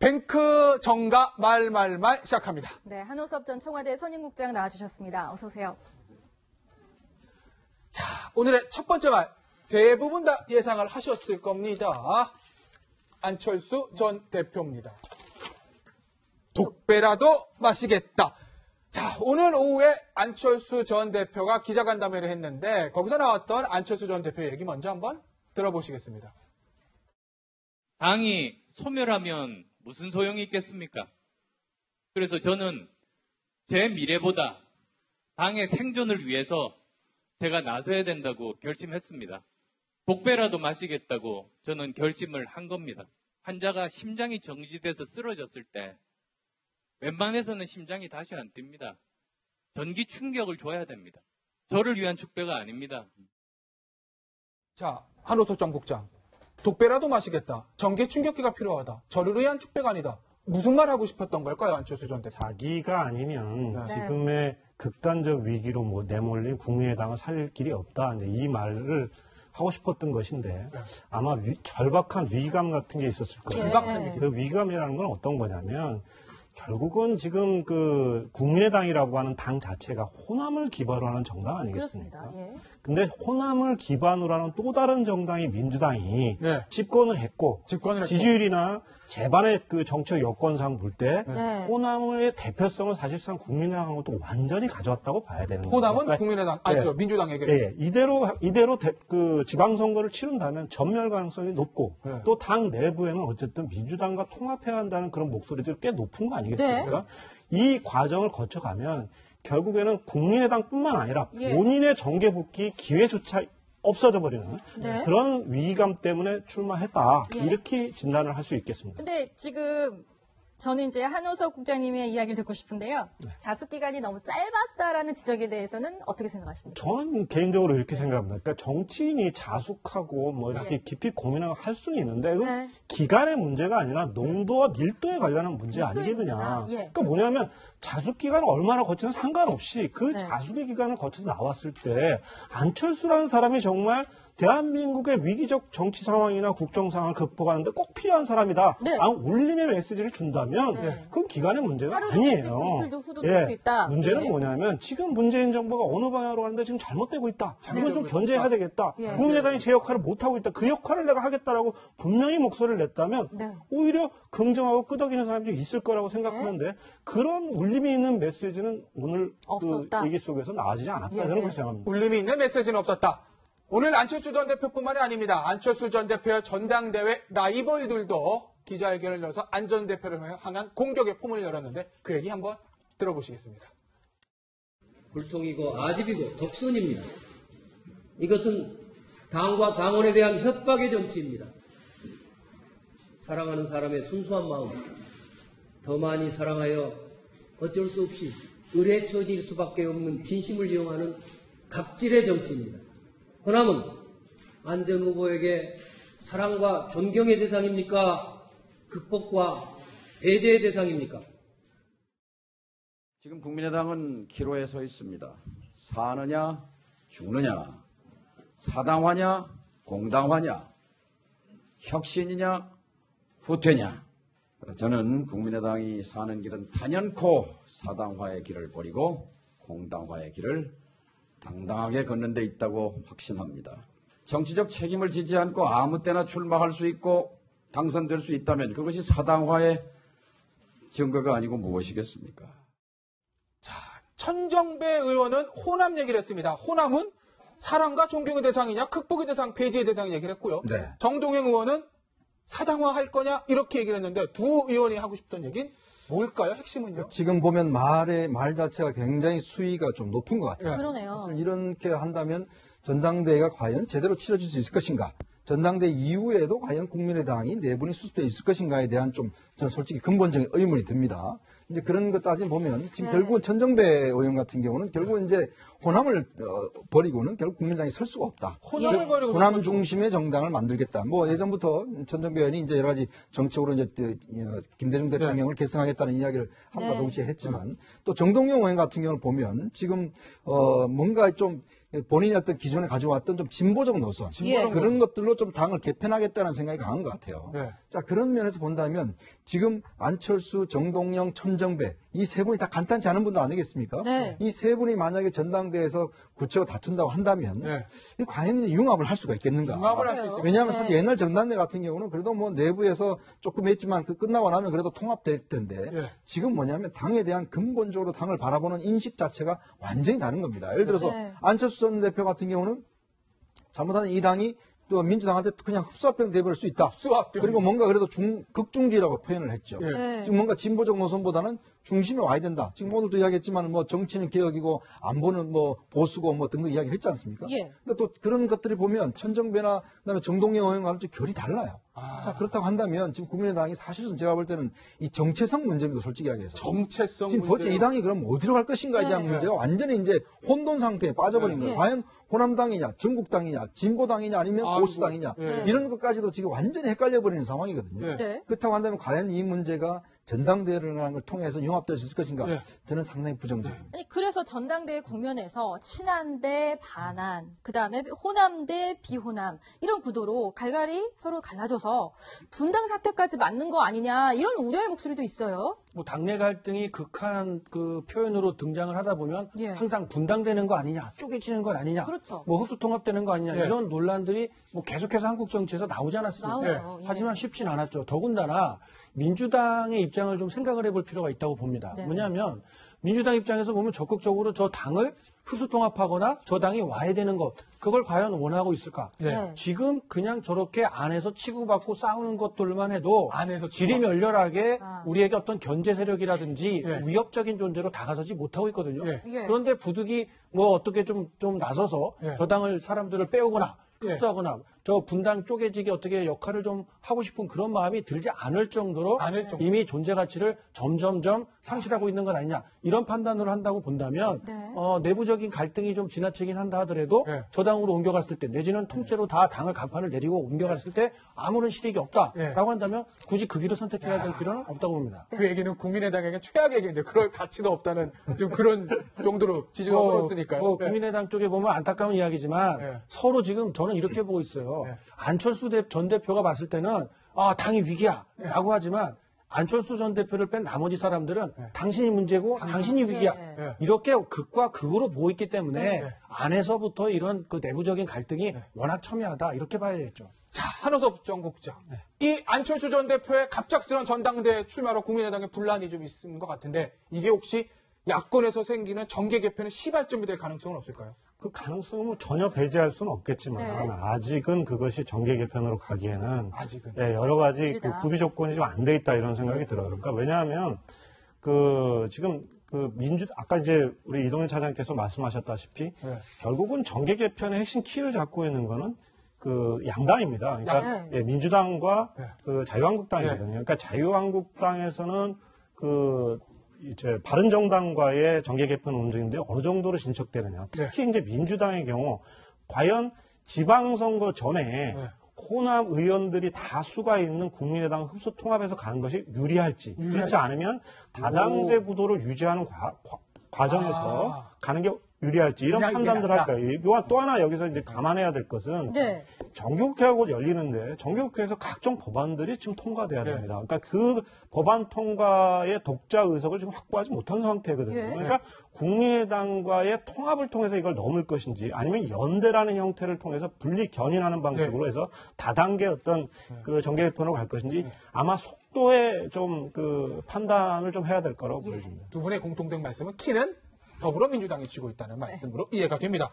뱅크 정가 말말말 시작합니다. 네, 한호섭 전 청와대 선임국장 나와주셨습니다. 어서 오세요. 자, 오늘의 첫 번째 말 대부분 다 예상을 하셨을 겁니다. 안철수 전 대표입니다. 독배라도 마시겠다. 자, 오늘 오후에 안철수 전 대표가 기자간담회를 했는데 거기서 나왔던 안철수 전 대표 얘기 먼저 한번 들어보시겠습니다. 당이 소멸하면 무슨 소용이 있겠습니까? 그래서 저는 제 미래보다 당의 생존을 위해서 제가 나서야 된다고 결심했습니다. 독배라도 마시겠다고 저는 결심을 한 겁니다. 환자가 심장이 정지돼서 쓰러졌을 때 웬만해서는 심장이 다시 안 뜁니다. 전기 충격을 줘야 됩니다. 저를 위한 축배가 아닙니다. 자, 한호섭 전 국장. 독배라도 마시겠다. 전기 충격기가 필요하다. 저를 위한 축배가 아니다. 무슨 말 하고 싶었던 걸까요, 안철수 전 대표? 자기가 아니면 네. 지금의 극단적 위기로 내몰린 국민의당을 살릴 길이 없다. 이제 이 말을 하고 싶었던 것인데 아마 절박한 위기감 같은 게 있었을 거예요. 절박한 그 위기감이라는 건 어떤 거냐면 결국은 지금 그 국민의당이라고 하는 당 자체가 호남을 기반으로 하는 정당 아니겠습니까? 그렇습니다. 예. 근데 호남을 기반으로 하는 또 다른 정당이 민주당이 네. 집권을 했고 집권을 했고. 지지율이나 제반의 그 정책 여건상 볼 때 네. 호남의 대표성을 사실상 국민의당하고도 완전히 가져왔다고 봐야 되는 거예요. 호남은 그러니까 국민의당, 아니죠. 민주당에게. 예, 이대로 그 지방선거를 치른다면 전멸 가능성이 높고 네. 또 당 내부에는 어쨌든 민주당과 통합해야 한다는 그런 목소리들이 꽤 높은 거 아니겠습니까? 이 과정을 거쳐가면 결국에는 국민의당뿐만 아니라 예. 본인의 정계복귀 기회조차 없어져 버리는 네. 그런 위기감 때문에 출마했다. 예. 이렇게 진단을 할 수 있겠습니다. 근데 지금 저는 이제 한호섭 국장님의 이야기를 듣고 싶은데요. 네. 자숙 기간이 너무 짧았다라는 지적에 대해서는 어떻게 생각하십니까? 저는 개인적으로 이렇게 생각합니다. 그러니까 정치인이 자숙하고 뭐 이렇게 네. 깊이 고민하고 할 수는 있는데 그 네. 기간의 문제가 아니라 농도와 밀도에 관련한 문제 밀도의 아니겠느냐. 문제다. 예. 그러니까 뭐냐면 자숙 기간을 얼마나 거치든 상관없이 그 네. 자숙의 기간을 거쳐서 나왔을 때 안철수라는 사람이 정말 대한민국의 위기적 정치 상황이나 국정 상황을 극복하는데 꼭 필요한 사람이다. 네. 울림의 메시지를 준다면 네. 그건 기간의 문제가 하루도 될수 아니에요. 있고 이틀도 후도 될 수 있다. 문제는 예. 뭐냐면 지금 문재인 정부가 어느 방향으로 가는데 지금 잘못되고 있다. 이건 좀 견제해야 되겠다. 예. 국민의당이 제 역할을 못하고 있다. 그 역할을 내가 하겠다라고 분명히 목소리를 냈다면 네. 오히려 긍정하고 끄덕이는 사람들이 있을 거라고 생각하는데 그런 울림이 있는 메시지는 오늘 그 없었다. 얘기 속에서 나와지지 않았다. 예. 저는 그렇게 생각합니다. 울림이 있는 메시지는 없었다. 오늘 안철수 전 대표뿐만이 아닙니다. 안철수 전 대표의 전당대회 라이벌들도 기자회견을 열어서 안 전 대표를 향한 공격의 포문을 열었는데 그 얘기 한번 들어보시겠습니다. 불통이고 아집이고 독선입니다. 이것은 당과 당원에 대한 협박의 정치입니다. 사랑하는 사람의 순수한 마음, 더 많이 사랑하여 어쩔 수 없이 을에 처질 수밖에 없는 진심을 이용하는 갑질의 정치입니다. 호남은 안 전 후보에게 사랑과 존경의 대상입니까? 극복과 배제의 대상입니까? 지금 국민의당은 기로에 서 있습니다. 사느냐 죽느냐, 사당화냐 공당화냐, 혁신이냐 후퇴냐. 저는 국민의당이 사는 길은 단연코 사당화의 길을 버리고 공당화의 길을 당당하게 걷는 데 있다고 확신합니다. 정치적 책임을 지지 않고 아무 때나 출마할 수 있고 당선될 수 있다면 그것이 사당화의 증거가 아니고 무엇이겠습니까? 자, 천정배 의원은 호남 얘기를 했습니다. 호남은 사랑과 존경의 대상이냐, 극복의 대상, 배제의 대상 얘기를 했고요. 네. 정동영 의원은 사당화할 거냐 이렇게 얘기를 했는데 두 의원이 하고 싶던 얘기는 뭘까요? 핵심은요? 지금 보면 말 자체가 굉장히 수위가 좀 높은 것 같아요. 그러네요. 사실 이렇게 한다면 전당대회가 과연 제대로 치러질 수 있을 것인가? 전당대회 이후에도 과연 국민의당이 내분이 수습되어 있을 것인가에 대한 좀 저는 솔직히 근본적인 의문이 듭니다. 이제 그런 것 따지면 보면 지금 결국은 천정배 의원 같은 경우는 결국 이제 호남을 버리고는 결국 국민당이 설 수가 없다. 호남을 버리고 호남 중심의 정당을 만들겠다. 뭐 예전부터 천정배 의원이 이제 여러 가지 정책으로 이제 김대중 대통령을 계승하겠다는 이야기를 함과 동시에 했지만 또 정동영 의원 같은 경우를 보면 지금 뭔가 좀 본인이 어떤 기존에 가져왔던 좀 진보적 노선 예. 그런 것들로 좀 당을 개편하겠다는 생각이 강한 것 같아요. 네. 자, 그런 면에서 본다면 지금 안철수, 정동영, 천정배 이 세 분이 다 간단치 않은 분들 아니겠습니까? 네. 이 세 분이 만약에 전당대회에서 굳히고 다툰다고 한다면 네. 이 과연 융합을 할 수가 있겠는가? 융합을 할 수 있어요. 왜냐하면 네. 사실 옛날 정당대 같은 경우는 그래도 뭐 내부에서 조금 했지만 그 끝나고 나면 그래도 통합될 텐데 네. 지금 뭐냐면 당에 대한 근본적으로 당을 바라보는 인식 자체가 완전히 다른 겁니다. 예를 들어서 네. 안철수 전 대표 같은 경우는 잘못하면 이 당이 또 민주당한테 그냥 흡수합병 돼버릴 수 있다. 흡수합병. 그리고 뭔가 그래도 극중지라고 표현을 했죠. 예. 네. 지금 뭔가 진보적 노선보다는 중심에 와야 된다. 지금 오늘도 이야기했지만 뭐 정치는 개혁이고 안보는 뭐 보수고 뭐 등등 이야기를 했지 않습니까? 예. 근데 또 그런 것들이 보면 천정배나 그다음에 정동영 의원과는 좀 결이 달라요. 자, 그렇다고 한다면 지금 국민의당이 사실은 제가 볼 때는 이 정체성 문제입니다. 솔직히 이야기해서. 정체성 지금 도대체 이 당이 그럼 어디로 갈 것인가에 대한 네. 문제가 완전히 이제 혼돈 상태에 빠져버린 거예요. 예. 과연 호남당이냐, 전국당이냐, 진보당이냐 아니면 아이고. 보수당이냐 예. 이런 것까지도 지금 완전히 헷갈려버리는 상황이거든요. 예. 네. 그렇다고 한다면 과연 이 문제가 전당대회를 하는 걸 통해서 융합될 수 있을 것인가? 예. 저는 상당히 부정적입니다. 아니, 그래서 전당대회 국면에서 친한 대 반한, 그 다음에 호남 대 비호남, 이런 구도로 갈갈이 서로 갈라져서 분당 사태까지 맞는 거 아니냐, 이런 우려의 목소리도 있어요. 뭐 당내 갈등이 극한 그 표현으로 등장을 하다 보면 예. 항상 분당되는 거 아니냐, 쪼개지는 것 아니냐, 그렇죠. 뭐 흡수 통합되는 거 아니냐 예. 이런 논란들이 뭐 계속해서 한국 정치에서 나오지 않았습니까? 나오죠. 예. 하지만 쉽진 않았죠. 더군다나 민주당의 입장을 좀 생각을 해볼 필요가 있다고 봅니다. 네. 뭐냐면 민주당 입장에서 보면 적극적으로 저 당을 흡수 통합하거나 저 당이 와야 되는 것 그걸 과연 원하고 있을까? 네. 지금 그냥 저렇게 안에서 치고받고 싸우는 것들만 해도 안에서 질이 멸렬하게 아. 우리에게 어떤 견제 세력이라든지 예. 위협적인 존재로 다가서지 못하고 있거든요. 예. 예. 그런데 부득이 뭐 어떻게 좀 나서서 예. 저 당을 사람들을 빼오거나 예. 흡수하거나 저 분당 쪼개지기 어떻게 역할을 좀 하고 싶은 그런 마음이 들지 않을 정도로 않을 정도. 이미 존재 가치를 점점점 상실하고 있는 것 아니냐 이런 판단을 한다고 본다면 네. 내부적인 갈등이 좀 지나치긴 한다 하더라도 예. 저 당으로 옮겨갔을 때 내지는 통째로 다 당을 간판을 내리고 옮겨갔을 때 아무런 실익이 없다라고 예. 한다면 굳이 그 길을 선택해야 될 필요는 없다고 봅니다. 그 얘기는 국민의당에게 최악의 얘기인데 그럴 가치도 없다는 지금 그런 정도로 지지가 떨어졌으니까요. 네. 국민의당 쪽에 보면 안타까운 이야기지만 네. 서로 지금 저는 이렇게 보고 있어요. 네. 안철수 전 대표가 봤을 때는 당이 위기야라고 하지만 안철수 전 대표를 뺀 나머지 사람들은 당신이 문제고 당신이 위기야. 네. 이렇게 극과 극으로 보고 있기 때문에 네. 안에서부터 이런 그 내부적인 갈등이 워낙 첨예하다 이렇게 봐야겠죠. 자, 한호섭 전국장. 이 안철수 전 대표의 갑작스러운 전당대회 출마로 국민의당에 분란이 좀 있는 것 같은데 이게 혹시 야권에서 생기는 정계 개편의 시발점이 될 가능성은 없을까요? 그 가능성은 전혀 배제할 수는 없겠지만 네. 아직은 그것이 정계 개편으로 가기에는 아직은. 예, 여러 가지 그 힘들다. 구비 조건이 좀 안 돼 있다 이런 생각이 들어요. 그러니까 왜냐하면 그 지금 그 아까 이제 우리 이동현 차장께서 말씀하셨다시피 네. 결국은 정계 개편의 핵심 키를 잡고 있는 거는 그 양당입니다. 그러니까 네. 예, 민주당과 네. 그 자유한국당이거든요. 그러니까 자유한국당에서는 그 이제 바른정당과의 정계 개편 움직임들이 어느 정도로 진척되느냐. 특히 이제 민주당의 경우 과연 지방선거 전에 네. 호남 의원들이 다수가 있는 국민의당 흡수 통합에서 가는 것이 유리할지, 그렇지 않으면 다당제 구도를 유지하는 과정에서 가는 게 유리할지 이런 그냥 판단들을 이게 할 거예요. 또 하나 여기서 이제 감안해야 될 것은 네. 정기국회하고 열리는데 정기국회에서 각종 법안들이 지금 통과돼야 네. 됩니다. 그러니까 그 법안 통과의 독자 의석을 지금 확보하지 못한 상태거든요. 예. 그러니까 국민의당과의 통합을 통해서 이걸 넘을 것인지 아니면 연대라는 형태를 통해서 분리 견인하는 방식으로 해서 다단계 어떤 그 정계 개편으로 갈 것인지 아마 속도에 좀 그 판단을 좀 해야 될 거라고 보여집니다. 두 분의 공통된 말씀은 키는 더불어민주당이 쥐고 있다는 말씀으로 이해가 됩니다.